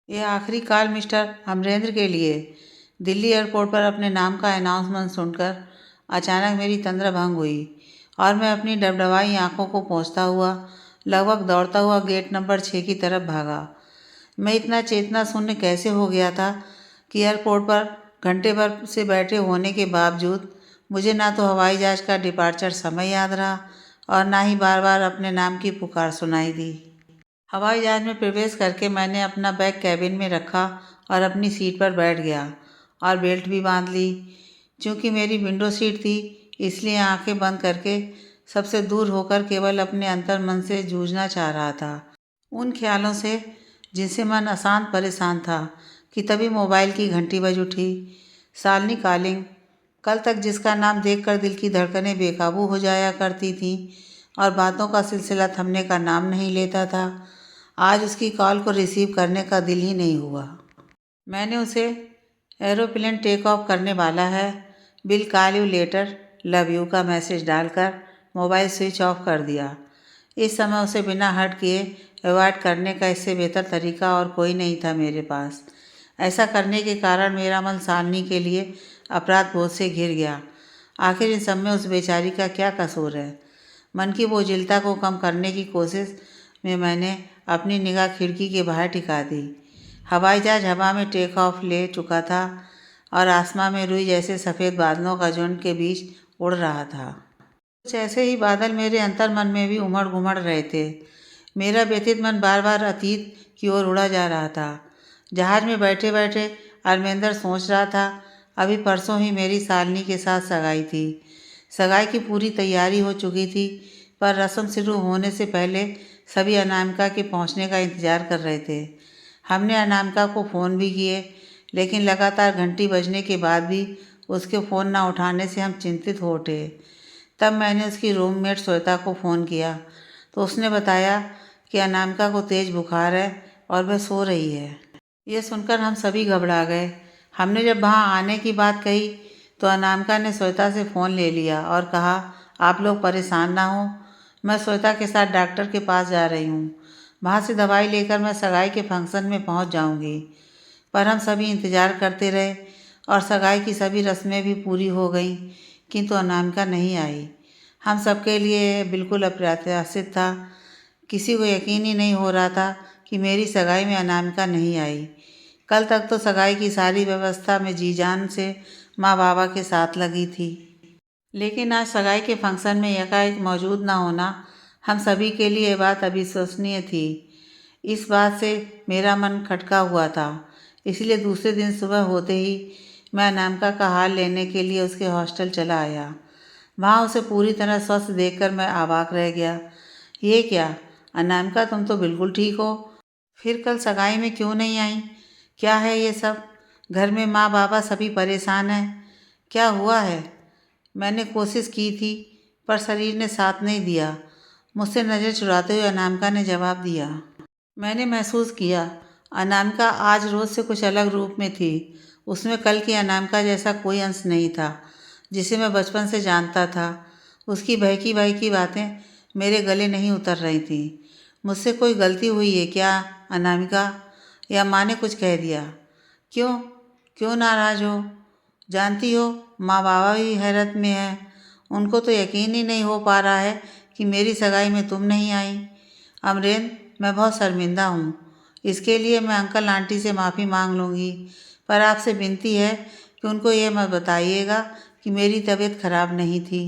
ये आखिरी call mister Amarendra के लिए। दिल्ली एयरपोर्ट पर अपने नाम का अनाउंसमेंट सुनकर अचानक मेरी तंद्रा भंग हुई और मैं अपनी डबडबाई आंखों को पोंछता हुआ लगभग दौड़ता हुआ गेट नंबर 6 की तरफ भागा। मैं इतना चेतना शून्य कैसे हो गया था कि एयरपोर्ट पर घंटे भर से बैठे होने के बावजूद मुझे ना तो हवाई जहाज़ का डिपार्चर समय याद रहा और ना ही बार बार अपने नाम की पुकार सुनाई दी। हवाई जहाज में प्रवेश करके मैंने अपना बैग कैबिन में रखा और अपनी सीट पर बैठ गया और बेल्ट भी बांध ली। चूँकि मेरी विंडो सीट थी इसलिए आंखें बंद करके सबसे दूर होकर केवल अपने अंतर्मन से जूझना चाह रहा था, उन ख्यालों से जिनसे मन अशांत परेशान था कि तभी मोबाइल की घंटी बज उठी। शालिनी कॉलिंग। कल तक जिसका नाम देखकर दिल की धड़कनें बेकाबू हो जाया करती थीं और बातों का सिलसिला थमने का नाम नहीं लेता था, आज उसकी कॉल को रिसीव करने का दिल ही नहीं हुआ। मैंने उसे एरोप्लेन टेक ऑफ करने वाला है, will call you later, love you का मैसेज डालकर मोबाइल स्विच ऑफ कर दिया। इस समय उसे बिना हट किए अवॉइड करने का इससे बेहतर तरीका और कोई नहीं था मेरे पास। ऐसा करने के कारण मेरा मन शालिनी के लिए अपराध बोध से घिर गया। आखिर इन सब में उस बेचारी का क्या कसूर है? मन की बोझिलता को कम करने की कोशिश में मैंने अपनी निगाह खिड़की के बाहर टिका दी। हवाई जहाज हवा में टेक ऑफ ले चुका था और आसमां में रुई जैसे सफ़ेद बादलों का झुंड के बीच उड़ रहा था। कुछ ऐसे ही बादल मेरे अंतर्मन में भी उमड़ घुमड़ रहे थे। मेरा व्यथित मन बार बार अतीत की ओर उड़ा जा रहा था। जहाज में बैठे बैठे अरविंदर सोच रहा था, अभी परसों ही मेरी शालिनी के साथ सगाई थी। सगाई की पूरी तैयारी हो चुकी थी, पर रस्म शुरू होने से पहले सभी अनामिका के पहुंचने का इंतज़ार कर रहे थे। हमने अनामिका को फ़ोन भी किए, लेकिन लगातार घंटी बजने के बाद भी उसके फ़ोन ना उठाने से हम चिंतित हो उठे। तब मैंने उसकी रूममेट श्वेता को फ़ोन किया तो उसने बताया कि अनामिका को तेज़ बुखार है और वह सो रही है। यह सुनकर हम सभी घबरा गए। हमने जब वहाँ आने की बात कही तो अनामिका ने श्वेता से फ़ोन ले लिया और कहा, आप लोग परेशान ना हो, मैं श्वेता के साथ डॉक्टर के पास जा रही हूँ। वहाँ से दवाई लेकर मैं सगाई के फंक्शन में पहुँच जाऊँगी। पर हम सभी इंतज़ार करते रहे और सगाई की सभी रस्में भी पूरी हो गईं, किंतु अनामिका नहीं आई। हम सबके लिए बिल्कुल अप्रत्याशित था। किसी को यकीन ही नहीं हो रहा था कि मेरी सगाई में अनामिका नहीं आई। कल तक तो सगाई की सारी व्यवस्था में जी जान से माँ बाबा के साथ लगी थी, लेकिन आज सगाई के फंक्शन में एकाएक मौजूद न होना हम सभी के लिए ये बात अविश्वसनीय थी। इस बात से मेरा मन खटका हुआ था। इसलिए दूसरे दिन सुबह होते ही मैं अनामिका का हाल लेने के लिए उसके हॉस्टल चला आया। वहाँ उसे पूरी तरह स्वस्थ देखकर मैं अवाक रह गया। ये क्या अनामिका, तुम तो बिल्कुल ठीक हो, फिर कल सगाई में क्यों नहीं आई? क्या है ये सब? घर में माँ बाबा सभी परेशान हैं। क्या हुआ है? मैंने कोशिश की थी पर शरीर ने साथ नहीं दिया। मुझसे नज़र चुराते हुए अनामिका ने जवाब दिया। मैंने महसूस किया अनामिका आज रोज़ से कुछ अलग रूप में थी। उसमें कल की अनामिका जैसा कोई अंश नहीं था जिसे मैं बचपन से जानता था। उसकी बहकी बहकी बातें मेरे गले नहीं उतर रही थीं। मुझसे कोई गलती हुई है क्या अनामिका? या माँ ने कुछ कह दिया? क्यों क्यों नाराज़ हो? जानती हो माँ बाबा भी हैरत में हैं। उनको तो यकीन ही नहीं हो पा रहा है कि मेरी सगाई में तुम नहीं आई। अमरेंद्र, मैं बहुत शर्मिंदा हूँ। इसके लिए मैं अंकल आंटी से माफ़ी मांग लूँगी, पर आपसे विनती है कि उनको ये मत बताइएगा कि मेरी तबीयत खराब नहीं थी।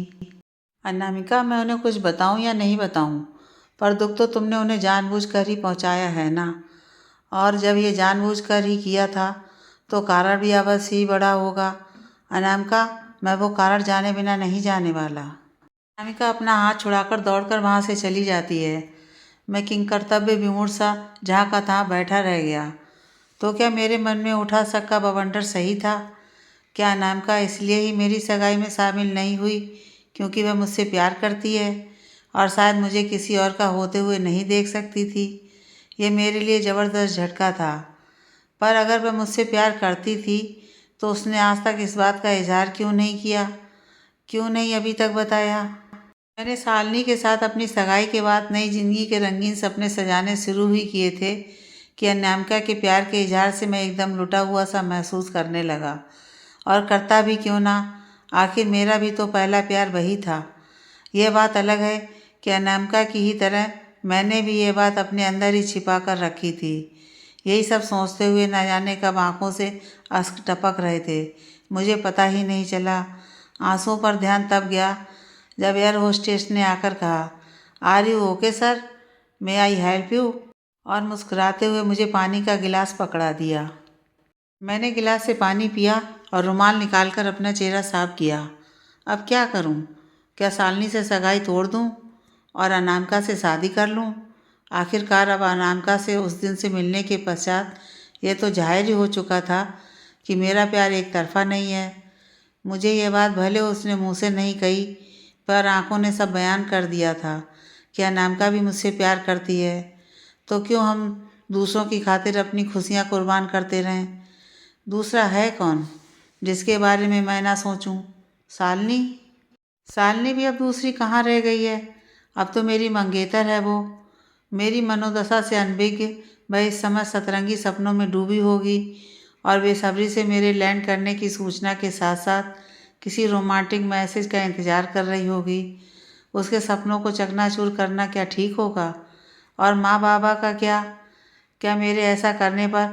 अनामिका, मैं उन्हें कुछ बताऊँ या नहीं बताऊँ, पर दुख तो तुमने उन्हें जानबूझकर ही पहुँचाया है ना। और जब ये जानबूझकर ही किया था तो कारण भी अवश्य ही बड़ा होगा। अनामिका, मैं वो कारण जाने बिना नहीं जाने वाला। अनामिका अपना हाथ छुड़ाकर दौड़कर वहाँ से चली जाती है। मैं किंकर्तव्य विमूढ़ सा जहाँ का तहाँ बैठा रह गया। तो क्या मेरे मन में उठा शक का बवंडर सही था? क्या अनामिका इसलिए ही मेरी सगाई में शामिल नहीं हुई क्योंकि वह मुझसे प्यार करती है और शायद मुझे किसी और का होते हुए नहीं देख सकती थी? ये मेरे लिए ज़बरदस्त झटका था। पर अगर वह मुझसे प्यार करती थी तो उसने आज तक इस बात का इजहार क्यों नहीं किया? क्यों नहीं अभी तक बताया? मैंने शालिनी के साथ अपनी सगाई के बाद नई जिंदगी के रंगीन सपने सजाने शुरू ही किए थे कि अनामिका के प्यार के इजहार से मैं एकदम लुटा हुआ सा महसूस करने लगा। और करता भी क्यों ना, आखिर मेरा भी तो पहला प्यार वही था। यह बात अलग है कि अनामिका की ही तरह मैंने भी ये बात अपने अंदर ही छिपा कर रखी थी। यही सब सोचते हुए न जाने कब आंखों से अश्क टपक रहे थे, मुझे पता ही नहीं चला। आंसुओं पर ध्यान तब गया जब एयर होस्टेस ने आकर कहा, are you okay sir, may I help you, और मुस्कुराते हुए मुझे पानी का गिलास पकड़ा दिया। मैंने गिलास से पानी पिया और रुमाल निकालकर अपना चेहरा साफ किया। अब क्या करूं? क्या शालिनी से सगाई तोड़ दूं और अनामिका से शादी कर लूं? आखिरकार अब अनामिका से उस दिन से मिलने के पश्चात यह तो जाहिर ही हो चुका था कि मेरा प्यार एक तरफा नहीं है। मुझे ये बात भले उसने मुंह से नहीं कही, पर आंखों ने सब बयान कर दिया था कि अनामिका भी मुझसे प्यार करती है। तो क्यों हम दूसरों की खातिर अपनी खुशियाँ कुर्बान करते रहें? दूसरा है कौन जिसके बारे में मैं ना सोचूं? शालिनी? शालिनी भी अब दूसरी कहाँ रह गई है? अब तो मेरी मंगेतर है वो। मेरी मनोदशा से अनभिज्ञ वह इस समय सतरंगी सपनों में डूबी होगी और बेसब्री से मेरे लैंड करने की सूचना के साथ साथ किसी रोमांटिक मैसेज का इंतज़ार कर रही होगी। उसके सपनों को चकनाचूर करना क्या ठीक होगा? और माँ बाबा का क्या? क्या मेरे ऐसा करने पर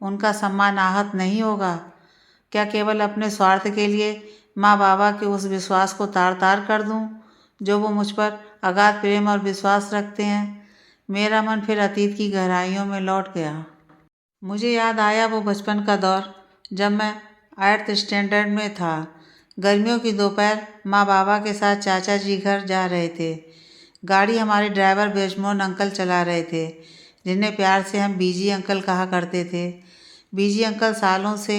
उनका सम्मान आहत नहीं होगा? क्या केवल अपने स्वार्थ के लिए माँ बाबा के उस विश्वास को तार तार कर दूं जो वो मुझ पर अगाध प्रेम और विश्वास रखते हैं? मेरा मन फिर अतीत की गहराइयों में लौट गया। मुझे याद आया वो बचपन का दौर जब मैं 8th स्टैंडर्ड में था। गर्मियों की दोपहर माँ बाबा के साथ चाचा जी घर जा रहे थे। गाड़ी हमारे ड्राइवर बेजमोन अंकल चला रहे थे, जिन्हें प्यार से हम बीजी अंकल कहा करते थे। बीजी अंकल सालों से,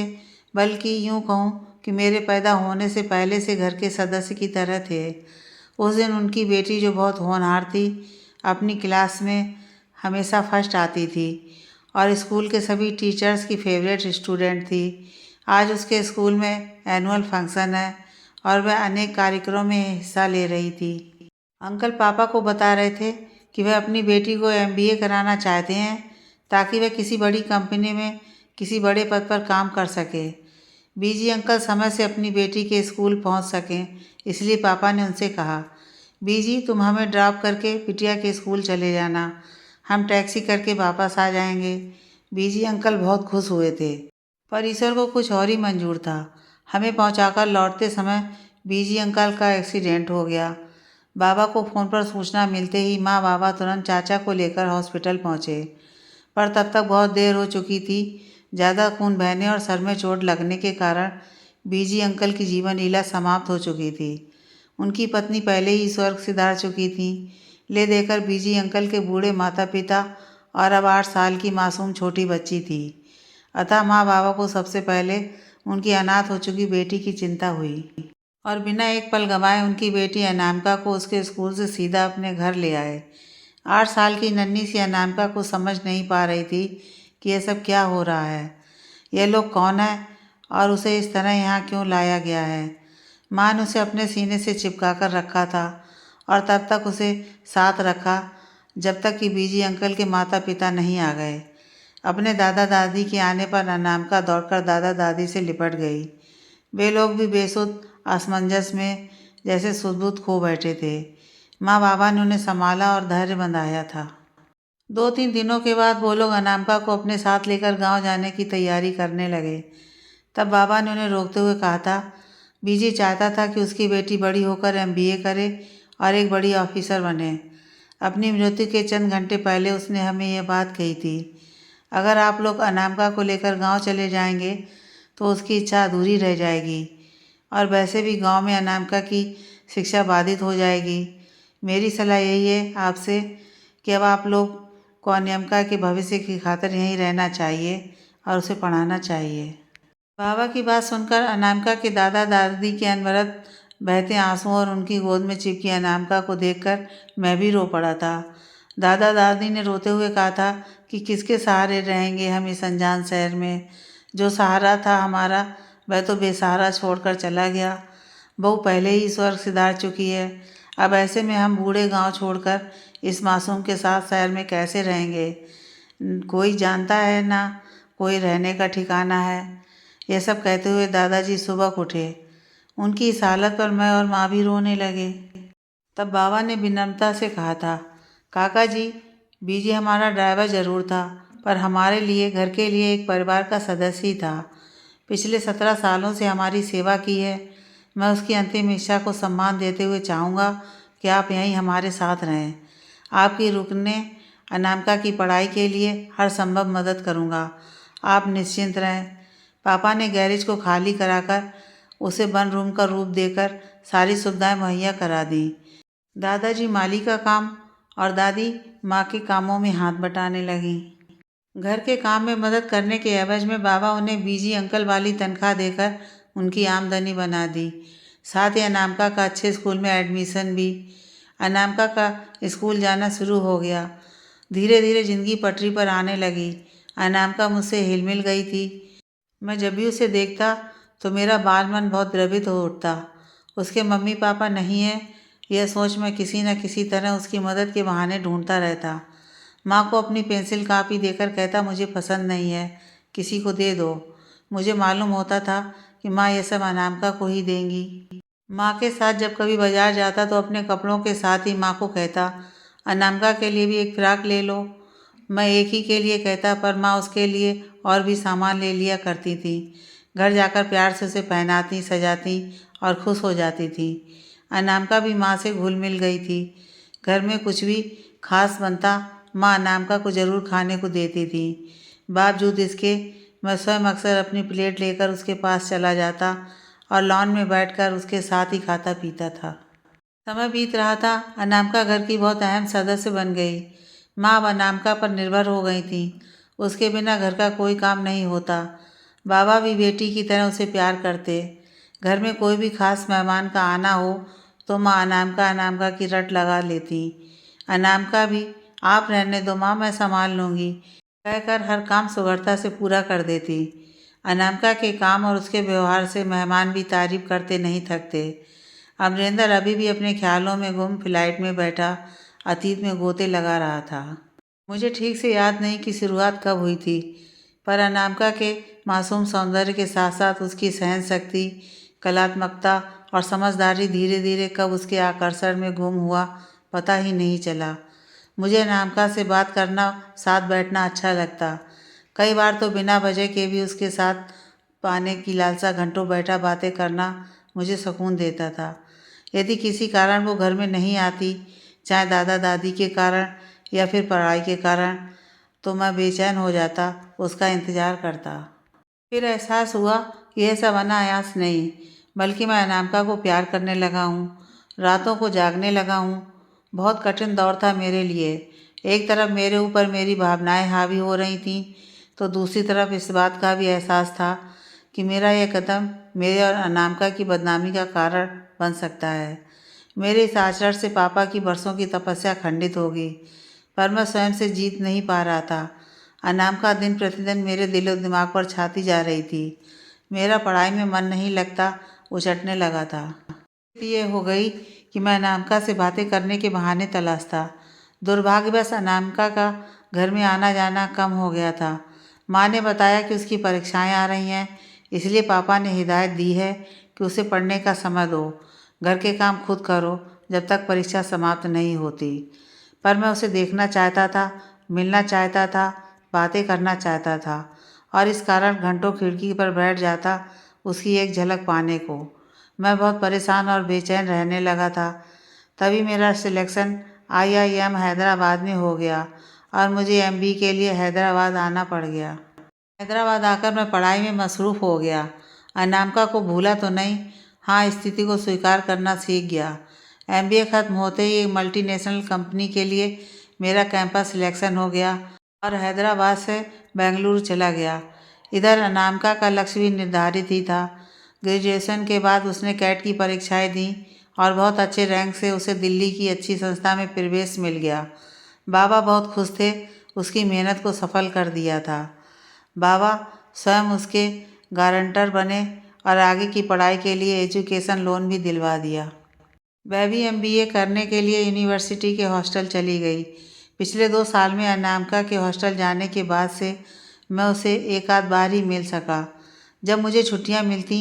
बल्कि यूँ कहूँ कि मेरे पैदा होने से पहले से घर के सदस्य की तरह थे। उस दिन उनकी बेटी, जो बहुत होनहार थी, अपनी क्लास में हमेशा फर्स्ट आती थी और स्कूल के सभी टीचर्स की फेवरेट स्टूडेंट थी। आज उसके स्कूल में एनुअल फंक्शन है और वह अनेक कार्यक्रमों में हिस्सा ले रही थी। अंकल पापा को बता रहे थे कि वह अपनी बेटी को MBA कराना चाहते हैं ताकि वह किसी बड़ी कंपनी में किसी बड़े पद पर काम कर सके। बीजी अंकल समय से अपनी बेटी के स्कूल पहुंच सकें, इसलिए पापा ने उनसे कहा, बीजी तुम हमें ड्रॉप करके बिटिया के स्कूल चले जाना, हम टैक्सी करके वापस आ जाएंगे। बीजी अंकल बहुत खुश हुए थे, पर ईश्वर को कुछ और ही मंजूर था। हमें पहुंचाकर लौटते समय बीजी अंकल का एक्सीडेंट हो गया। बाबा को फ़ोन पर सूचना मिलते ही माँ बाबा तुरंत चाचा को लेकर हॉस्पिटल पहुँचे, पर तब तक बहुत देर हो चुकी थी। ज़्यादा खून बहने और सर में चोट लगने के कारण बीजी अंकल की जीवन लीला समाप्त हो चुकी थी। उनकी पत्नी पहले ही स्वर्ग सिधार चुकी थी। ले देकर बीजी अंकल के बूढ़े माता पिता और अब 8 साल की मासूम छोटी बच्ची थी। अतः माँ बाबा को सबसे पहले उनकी अनाथ हो चुकी बेटी की चिंता हुई और बिना एक पल गंवाए उनकी बेटी अनामिका को उसके स्कूल से सीधा अपने घर ले आए। 8 साल की नन्ही सी अनामिका को समझ नहीं पा रही थी कि यह सब क्या हो रहा है, यह लोग कौन है और उसे इस तरह यहाँ क्यों लाया गया है। माँ ने उसे अपने सीने से चिपका कर रखा था और तब तक उसे साथ रखा जब तक कि बीजी अंकल के माता पिता नहीं आ गए। अपने दादा दादी के आने पर अनामिका दौड़कर दादा दादी से लिपट गई। वे लोग भी बेसुध असमंजस में जैसे सुध-बुध खो बैठे थे। माँ बाबा ने उन्हें संभाला और धैर्य बंधाया था। 2-3 दिनों के बाद वो लोग अनामिका को अपने साथ लेकर गांव जाने की तैयारी करने लगे। तब बाबा ने उन्हें रोकते हुए कहा था, बीजी चाहता था कि उसकी बेटी बड़ी होकर MBA करे और एक बड़ी ऑफिसर बने। अपनी मृत्यु के चंद घंटे पहले उसने हमें यह बात कही थी। अगर आप लोग अनामिका को लेकर गांव चले जाएंगे तो उसकी इच्छा अधूरी रह जाएगी और वैसे भी गांव में अनामिका की शिक्षा बाधित हो जाएगी। मेरी सलाह यही है आपसे कि अब आप लोग को अनामिका के भविष्य की खातिर यहीं रहना चाहिए और उसे पढ़ाना चाहिए। बाबा की बात सुनकर अनामिका के दादा दादी के अनवरत बहते आंसुओं और उनकी गोद में चिपकी अनामिका को देखकर मैं भी रो पड़ा था। दादा दादी ने रोते हुए कहा था कि किसके सहारे रहेंगे हम इस अनजान शहर में। जो सहारा था हमारा वह तो बेसहारा छोड़कर चला गया। बहू पहले ही स्वर्ग सिधार चुकी है, अब ऐसे में हम बूढ़े गांव छोड़कर इस मासूम के साथ शहर में कैसे रहेंगे। कोई जानता है ना कोई रहने का ठिकाना है। यह सब कहते हुए दादाजी सुबह उठे। उनकी इस हालत पर मैं और माँ भी रोने लगे। तब बाबा ने विनम्रता से कहा था, काका जी, बीजी हमारा ड्राइवर ज़रूर था, पर हमारे लिए, घर के लिए एक परिवार का सदस्य ही था। पिछले 17 सालों से हमारी सेवा की है। मैं उसकी अंतिम इच्छा को सम्मान देते हुए चाहूँगा कि आप यहीं हमारे साथ रहें। आपकी रुकने अनामिका की पढ़ाई के लिए हर संभव मदद करूँगा। आप निश्चिंत रहें। पापा ने गैरेज को खाली कराकर उसे बंद रूम का रूप देकर सारी सुविधाएं मुहैया करा दी। दादाजी माली का काम और दादी माँ के कामों में हाथ बटाने लगी। घर के काम में मदद करने के एवज में बाबा उन्हें बीजी अंकल वाली तनख्वाह देकर उनकी आमदनी बना दी। साथ ही अनामिका का अच्छे स्कूल में एडमिशन भी। अनामिका का स्कूल जाना शुरू हो गया। धीरे धीरे जिंदगी पटरी पर आने लगी। अनामिका मुझसे हिल मिल गई थी। मैं जब भी उसे देखता तो मेरा बाल मन बहुत द्रवित हो उठता। उसके मम्मी पापा नहीं है, यह सोच मैं किसी न किसी तरह उसकी मदद के बहाने ढूंढता रहता। माँ को अपनी पेंसिल कापी देकर कहता, मुझे पसंद नहीं है, किसी को दे दो। मुझे मालूम होता था कि माँ ये सब अनामिका को ही देंगी। माँ के साथ जब कभी बाजार जाता तो अपने कपड़ों के साथ ही माँ को कहता, अनामिका के लिए भी एक फ्रॉक ले लो। मैं एक ही के लिए कहता, पर माँ उसके लिए और भी सामान ले लिया करती थी। घर जाकर प्यार से उसे पहनाती, सजाती और खुश हो जाती थी। अनामिका भी माँ से घुल मिल गई थी। घर में कुछ भी खास बनता, माँ अनामिका को ज़रूर खाने को देती थी। बावजूद इसके मैं स्वयं अक्सर अपनी प्लेट लेकर उसके पास चला जाता और लॉन में बैठकर उसके साथ ही खाता पीता था। समय बीत रहा था। अनामिका घर की बहुत अहम सदस्य बन गई। माँ अब अनामिका पर निर्भर हो गई थी। उसके बिना घर का कोई काम नहीं होता। बाबा भी बेटी की तरह उसे प्यार करते। घर में कोई भी खास मेहमान का आना हो तो माँ अनामिका की रट लगा लेती। अनामिका भी, आप रहने दो माँ, मैं संभाल लूँगी, कहकर हर काम सुगढ़ता से पूरा कर देती। अनामिका के काम और उसके व्यवहार से मेहमान भी तारीफ करते नहीं थकते। अमरेंद्र अभी भी अपने ख्यालों में गुम फ्लाइट में बैठा अतीत में गोते लगा रहा था। मुझे ठीक से याद नहीं कि शुरुआत कब हुई थी, पर अनामिका के मासूम सौंदर्य के साथ साथ उसकी सहन शक्ति, कलात्मकता और समझदारी धीरे धीरे कब उसके आकर्षण में गुम हुआ, पता ही नहीं चला। मुझे अनामिका से बात करना, साथ बैठना अच्छा लगता। कई बार तो बिना वजह के भी उसके साथ पाने की लालसा घंटों बैठा बातें करना मुझे सुकून देता था। यदि किसी कारण वो घर में नहीं आती, चाहे दादा दादी के कारण या फिर पढ़ाई के कारण, तो मैं बेचैन हो जाता, उसका इंतज़ार करता। फिर एहसास हुआ कि यह सब अनायास नहीं, बल्कि मैं अनामिका को प्यार करने लगा हूँ, रातों को जागने लगा हूँ। बहुत कठिन दौर था मेरे लिए। एक तरफ मेरे ऊपर मेरी भावनाएं हावी हो रही थीं, तो दूसरी तरफ इस बात का भी एहसास था कि मेरा यह कदम मेरे और अनामिका की बदनामी का कारण बन सकता है। मेरे इस आचरण से पापा की बरसों की तपस्या खंडित होगी, पर मैं स्वयं से जीत नहीं पा रहा था। अनामिका दिन प्रतिदिन मेरे दिलो दिमाग पर छाती जा रही थी। मेरा पढ़ाई में मन नहीं लगता, उचटने लगा था। ये हो गई कि मैं अनामिका से बातें करने के बहाने तलाशता। दुर्भाग्यवश अनामिका का घर में आना जाना कम हो गया था। माँ ने बताया कि उसकी परीक्षाएं आ रही हैं, इसलिए पापा ने हिदायत दी है कि उसे पढ़ने का समय दो, घर के काम खुद करो जब तक परीक्षा समाप्त नहीं होती। पर मैं उसे देखना चाहता था, मिलना चाहता था, बातें करना चाहता था, और इस कारण घंटों खिड़की पर बैठ जाता उसकी एक झलक पाने को। मैं बहुत परेशान और बेचैन रहने लगा था। तभी मेरा सिलेक्शन IIM हैदराबाद में हो गया और मुझे MBA के लिए हैदराबाद आना पड़ गया। हैदराबाद आकर मैं पढ़ाई में मसरूफ़ हो गया। अनामिका को भूला तो नहीं, हाँ, स्थिति को स्वीकार करना सीख गया। MBA ख़त्म होते ही एक मल्टीनेशनल कंपनी के लिए मेरा कैंपस सिलेक्शन हो गया और हैदराबाद से बेंगलुरु चला गया। इधर अनामिका का लक्ष्य भी निर्धारित ही था। ग्रेजुएशन के बाद उसने कैट की परीक्षाएं दी और बहुत अच्छे रैंक से उसे दिल्ली की अच्छी संस्था में प्रवेश मिल गया। बाबा बहुत खुश थे, उसकी मेहनत को सफल कर दिया था। बाबा स्वयं उसके गारंटर बने और आगे की पढ़ाई के लिए एजुकेशन लोन भी दिलवा दिया। वह भी MBA करने के लिए यूनिवर्सिटी के हॉस्टल चली गई। पिछले 2 साल में अनामिका के हॉस्टल जाने के बाद से मैं उसे एक आध बार ही मिल सका। जब मुझे छुट्टियां मिलती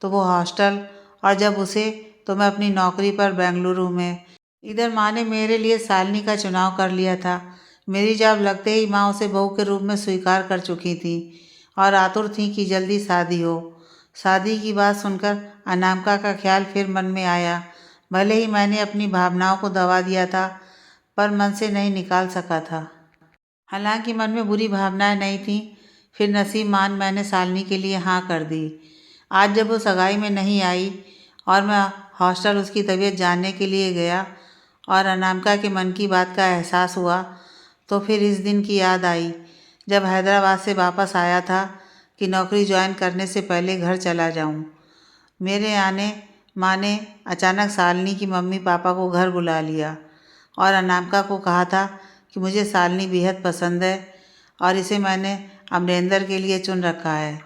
तो वो हॉस्टल, और जब उसे तो मैं अपनी नौकरी पर बेंगलुरु में। इधर माँ ने मेरे लिए शालिनी का चुनाव कर लिया था। मेरी जॉब लगते ही माँ उसे बहू के रूप में स्वीकार कर चुकी थी और आतुर थी कि जल्दी शादी हो। शादी की बात सुनकर अनामिका का ख्याल फिर मन में आया। भले ही मैंने अपनी भावनाओं को दबा दिया था, पर मन से नहीं निकाल सका था। हालांकि मन में बुरी भावनाएं नहीं थीं, फिर नसीब मान मैंने शालिनी के लिए हाँ कर दी। आज जब वो सगाई में नहीं आई और मैं हॉस्टल उसकी तबीयत जानने के लिए गया और अनामिका के मन की बात का एहसास हुआ, तो फिर इस दिन की याद आई जब हैदराबाद से वापस आया था कि नौकरी ज्वाइन करने से पहले घर चला जाऊं। मेरे आने माँ ने अचानक शालिनी की मम्मी पापा को घर बुला लिया और अनामिका को कहा था कि मुझे शालिनी बेहद पसंद है और इसे मैंने अमरेंद्र के लिए चुन रखा है।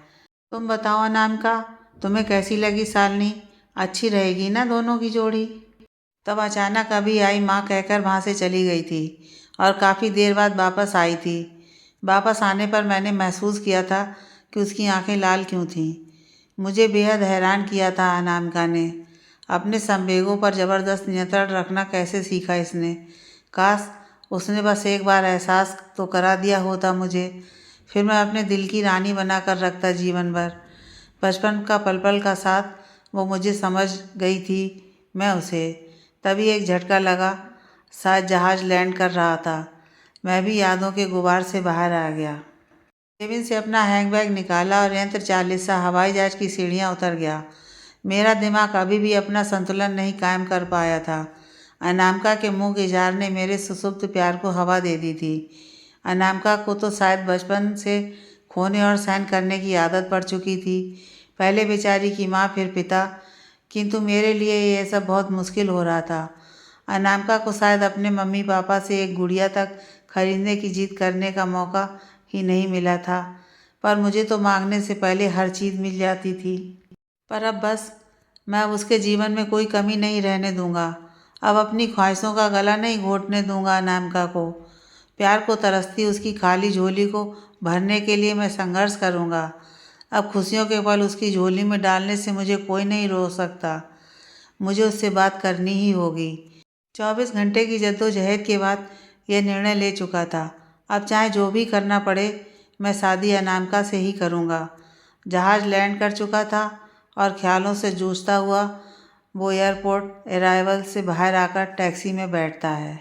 तुम बताओ अनामिका, तुम्हें कैसी लगी शालिनी? अच्छी रहेगी ना दोनों की जोड़ी? तब अचानक अभी आई माँ कहकर वहाँ से चली गई थी और काफ़ी देर बाद वापस आई थी। वापस आने पर मैंने महसूस किया था कि उसकी आंखें लाल क्यों थीं। मुझे बेहद हैरान किया था अनामिका ने। अपने संवेगों पर ज़बरदस्त नियंत्रण रखना कैसे सीखा इसने? काश उसने बस एक बार एहसास तो करा दिया होता मुझे, फिर मैं अपने दिल की रानी बना कर रखता जीवन भर। बचपन का पल पल का साथ वो मुझे समझ गई थी, मैं उसे। तभी एक झटका लगा, शायद जहाज़ लैंड कर रहा था। मैं भी यादों के गुबार से बाहर आ गया। केबिन से अपना हैंडबैग निकाला और यंत्र चालित सा हवाई जहाज की सीढ़ियाँ उतर गया। मेरा दिमाग अभी भी अपना संतुलन नहीं कायम कर पाया था। अनामिका के मुँह के इज़हार ने मेरे सुसुप्त प्यार को हवा दे दी थी। अनामिका को तो शायद बचपन से खोने और सहन करने की आदत पड़ चुकी थी। पहले बेचारी की माँ, फिर पिता, किंतु मेरे लिए ये सब बहुत मुश्किल हो रहा था। अनामिका को शायद अपने मम्मी पापा से एक गुड़िया तक खरीदने की जिद करने का मौका ही नहीं मिला था, पर मुझे तो मांगने से पहले हर चीज़ मिल जाती थी। पर अब बस, मैं अब उसके जीवन में कोई कमी नहीं रहने दूंगा। अब अपनी ख्वाहिशों का गला नहीं घोटने दूंगा अनामिका को। प्यार को तरसती उसकी खाली झोली को भरने के लिए मैं संघर्ष करूंगा। अब खुशियों के पल उसकी झोली में डालने से मुझे कोई नहीं रोक सकता। मुझे उससे बात करनी ही होगी। 24 घंटे की जद्दोजहद के बाद यह निर्णय ले चुका था। अब चाहे जो भी करना पड़े, मैं शादी अनामिका से ही करूँगा। जहाज़ लैंड कर चुका था और ख्यालों से जूझता हुआ वो एयरपोर्ट अराइवल से बाहर आकर टैक्सी में बैठता है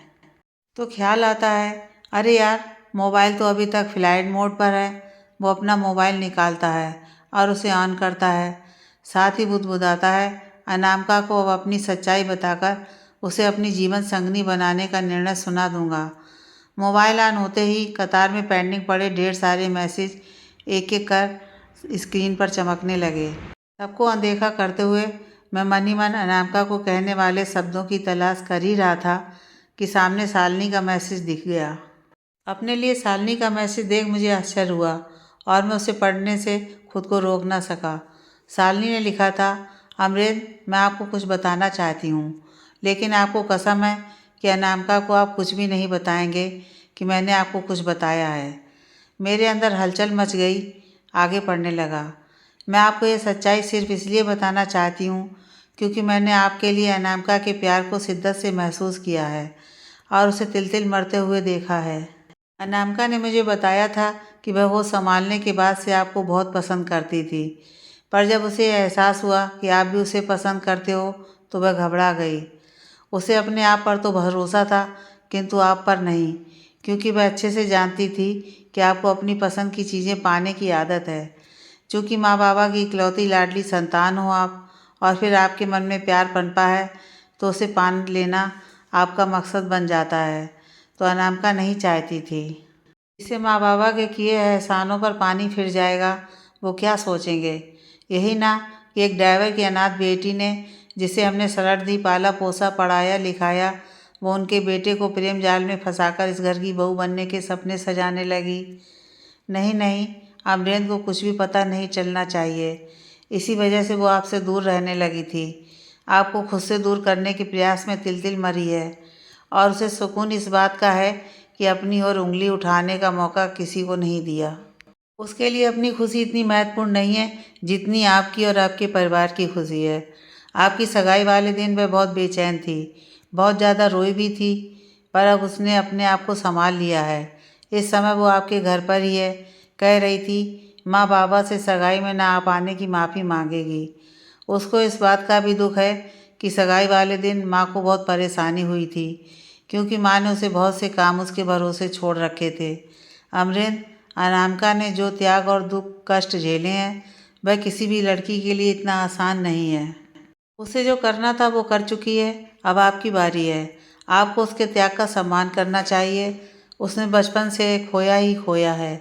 तो ख्याल आता है, अरे यार, मोबाइल तो अभी तक फ्लाइट मोड पर है। वो अपना मोबाइल निकालता है और उसे ऑन करता है। साथ ही बुदबुदाता है, अनामिका को अब अपनी सच्चाई बताकर उसे अपनी जीवन संगनी बनाने का निर्णय सुना दूंगा। मोबाइल ऑन होते ही कतार में पेंडिंग पड़े ढेर सारे मैसेज एक एक कर स्क्रीन पर चमकने लगे। सबको अनदेखा करते हुए मैं मन ही मन अनामिका को कहने वाले शब्दों की तलाश कर ही रहा था कि सामने शालिनी का मैसेज दिख गया। अपने लिए शालिनी का मैसेज देख मुझे आश्चर्य हुआ और मैं उसे पढ़ने से खुद को रोक ना सका। शालिनी ने लिखा था, अमरेंद्र, मैं आपको कुछ बताना चाहती हूँ, लेकिन आपको कसम है कि अनामिका को आप कुछ भी नहीं बताएंगे कि मैंने आपको कुछ बताया है। मेरे अंदर हलचल मच गई। आगे पढ़ने लगा, मैं आपको ये सच्चाई सिर्फ इसलिए बताना चाहती हूँ क्योंकि मैंने आपके लिए अनामिका के प्यार को शिद्दत से महसूस किया है और उसे तिल तिल मरते हुए देखा है। अनामिका ने मुझे बताया था कि वह होश संभालने के बाद से आपको बहुत पसंद करती थी, पर जब उसे एहसास हुआ कि आप भी उसे पसंद करते हो तो वह घबरा गई। उसे अपने आप पर तो भरोसा था, किंतु आप पर नहीं, क्योंकि वह अच्छे से जानती थी कि आपको अपनी पसंद की चीज़ें पाने की आदत है। चूँकि माँ बाबा की इकलौती लाडली संतान हो आप, और फिर आपके मन में प्यार पनपा है, तो उसे पान लेना आपका मकसद बन जाता है। तो अनामिका नहीं चाहती थी इसे माँ बाबा के किए एहसानों पर पानी फिर जाएगा। वो क्या सोचेंगे? यही ना कि एक ड्राइवर की अनाथ बेटी ने, जिसे हमने सरहद पाला पोसा पढ़ाया लिखाया, वो उनके बेटे को प्रेम जाल में फंसाकर इस घर की बहू बनने के सपने सजाने लगी। नहीं नहीं, अमरेंद्र को कुछ भी पता नहीं चलना चाहिए। इसी वजह से वो आपसे दूर रहने लगी थी। आपको खुद से दूर करने के प्रयास में तिल तिल मरी है और उसे सुकून इस बात का है कि अपनी ओर उंगली उठाने का मौका किसी को नहीं दिया। उसके लिए अपनी खुशी इतनी महत्वपूर्ण नहीं है जितनी आपकी और आपके परिवार की खुशी है। आपकी सगाई वाले दिन वह बहुत बेचैन थी, बहुत ज़्यादा रोई भी थी, पर अब उसने अपने आप को संभाल लिया है। इस समय वो आपके घर पर ही है। कह रही थी माँ बाबा से सगाई में ना आ पाने की माफ़ी मांगेगी। उसको इस बात का भी दुख है कि सगाई वाले दिन माँ को बहुत परेशानी हुई थी, क्योंकि माँ ने उसे बहुत से काम उसके भरोसे छोड़ रखे थे। अमरेंद्र, अनामिका ने जो त्याग और दुख कष्ट झेले हैं वह किसी भी लड़की के लिए इतना आसान नहीं है। उसे जो करना था वो कर चुकी है, अब आपकी बारी है। आपको उसके त्याग का सम्मान करना चाहिए। उसने बचपन से खोया ही खोया है।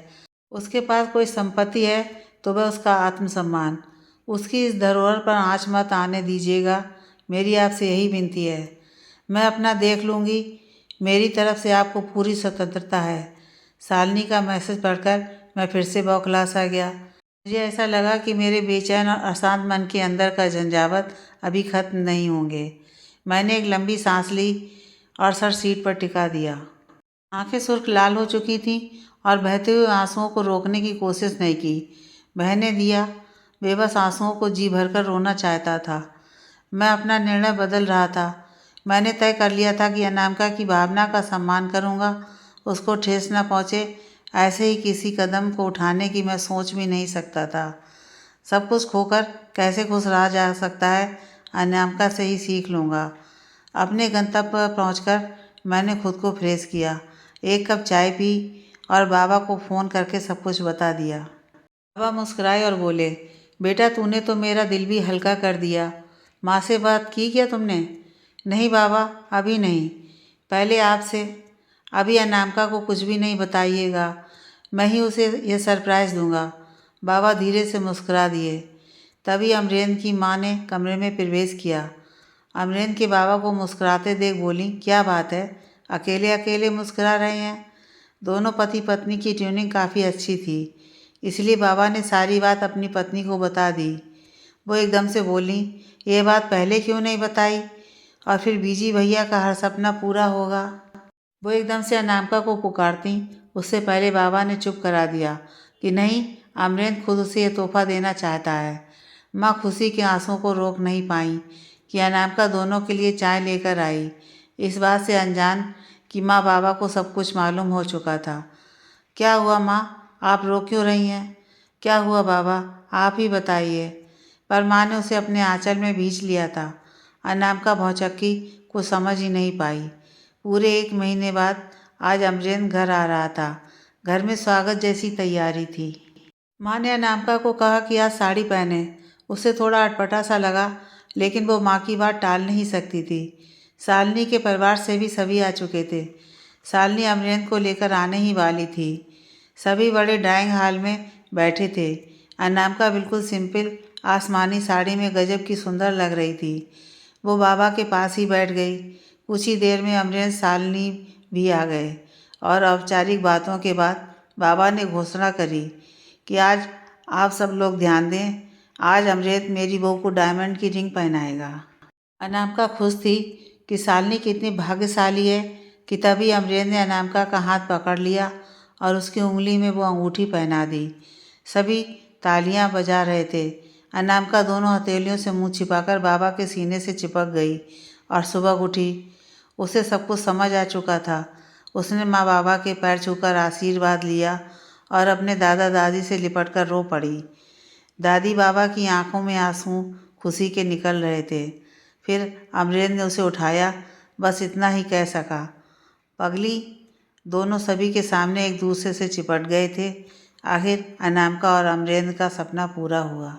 उसके पास कोई संपत्ति है तो वह उसका आत्मसम्मान। उसकी इस धरोहर पर आँच मत आने दीजिएगा, मेरी आपसे यही विनती है। मैं अपना देख लूँगी, मेरी तरफ से आपको पूरी स्वतंत्रता है। शालिनी का मैसेज पढ़कर मैं फिर से बौखला सा गया। मुझे ऐसा लगा कि मेरे बेचैन और अशांत मन के अंदर का झंझावत अभी खत्म नहीं होंगे। मैंने एक लंबी सांस ली और सर सीट पर टिका दिया। आंखें सुर्ख लाल हो चुकी थीं और बहते हुए आंसुओं को रोकने की कोशिश नहीं की। बहने दिया। बेबस आंसुओं को जी भरकर रोना चाहता था। मैं अपना निर्णय बदल रहा था। मैंने तय कर लिया था कि अनामिका की भावना का सम्मान करूंगा। उसको ठेस न पहुँचे ऐसे ही किसी कदम को उठाने की मैं सोच भी नहीं सकता था। सब कुछ खोकर कैसे खुश रहा जा सकता है, अनामिका से ही सीख लूँगा। अपने गंतव्य पर पहुँचकर मैंने खुद को फ्रेश किया, एक कप चाय पी और बाबा को फ़ोन करके सब कुछ बता दिया। बाबा मुस्कुराए और बोले, बेटा तूने तो मेरा दिल भी हल्का कर दिया। माँ से बात की क्या तुमने? नहीं बाबा, अभी नहीं, पहले आपसे। अभी अनामिका को कुछ भी नहीं बताइएगा, मैं ही उसे यह सरप्राइज़ दूंगा। बाबा धीरे से मुस्कुरा दिए। तभी अमरेंद्र की माँ ने कमरे में प्रवेश किया। अमरेंद्र के बाबा को मुस्कुराते देख बोली, क्या बात है, अकेले अकेले मुस्कुरा रहे हैं? दोनों पति पत्नी की ट्यूनिंग काफ़ी अच्छी थी, इसलिए बाबा ने सारी बात अपनी पत्नी को बता दी। वो एकदम से बोली, ये बात पहले क्यों नहीं बताई? और फिर बीजी भैया का हर सपना पूरा होगा। वो एकदम से अनामिका को पुकारती। उससे पहले बाबा ने चुप करा दिया कि नहीं, अमरेंद्र खुद उसे ये तोहफा देना चाहता है। माँ खुशी के आंसुओं को रोक नहीं पाई कि अनामिका दोनों के लिए चाय लेकर आई, इस बात से अनजान कि माँ बाबा को सब कुछ मालूम हो चुका था। क्या हुआ माँ, आप रो क्यों रही हैं? क्या हुआ बाबा, आप ही बताइए। पर माँ ने उसे अपने आंचल में भींच लिया था। अनामिका भौचक्की, कुछ समझ ही नहीं पाई। पूरे 1 महीने बाद आज अमरेंद्र घर आ रहा था। घर में स्वागत जैसी तैयारी थी। माँ ने अनामिका को कहा कि आज साड़ी पहने। उसे थोड़ा अटपटा सा लगा, लेकिन वो माँ की बात टाल नहीं सकती थी। शालिनी के परिवार से भी सभी आ चुके थे। शालिनी अमरेंद्र को लेकर आने ही वाली थी। सभी बड़े ड्राइंग हॉल में बैठे थे। अनामिका बिल्कुल सिंपल आसमानी साड़ी में गजब की सुंदर लग रही थी। वो बाबा के पास ही बैठ गई। कुछ ही देर में अमरेंद्र शालिनी भी आ गए और औपचारिक बातों के बाद बाबा ने घोषणा करी कि आज आप सब लोग ध्यान दें, आज अमरेंद्र मेरी बहू को डायमंड की रिंग पहनाएगा। अनामिका खुश थी कि शालिनी कितनी भाग्यशाली है कि तभी अमरेंद्र ने अनामिका का हाथ पकड़ लिया और उसकी उंगली में वो अंगूठी पहना दी। सभी तालियां बजा रहे थे। अनामिका दोनों हथेलियों से मुंह छिपाकर बाबा के सीने से चिपक गई और सुबह उठी। उसे सब कुछ समझ आ चुका था। उसने माँ बाबा के पैर छूकर आशीर्वाद लिया और अपने दादा दादी से लिपटकर रो पड़ी। दादी बाबा की आंखों में आंसू खुशी के निकल रहे थे। फिर अमरेंद्र ने उसे उठाया, बस इतना ही कह सका, पगली। दोनों सभी के सामने एक दूसरे से चिपट गए थे। आखिर अनामिका और अमरेंद्र का सपना पूरा हुआ।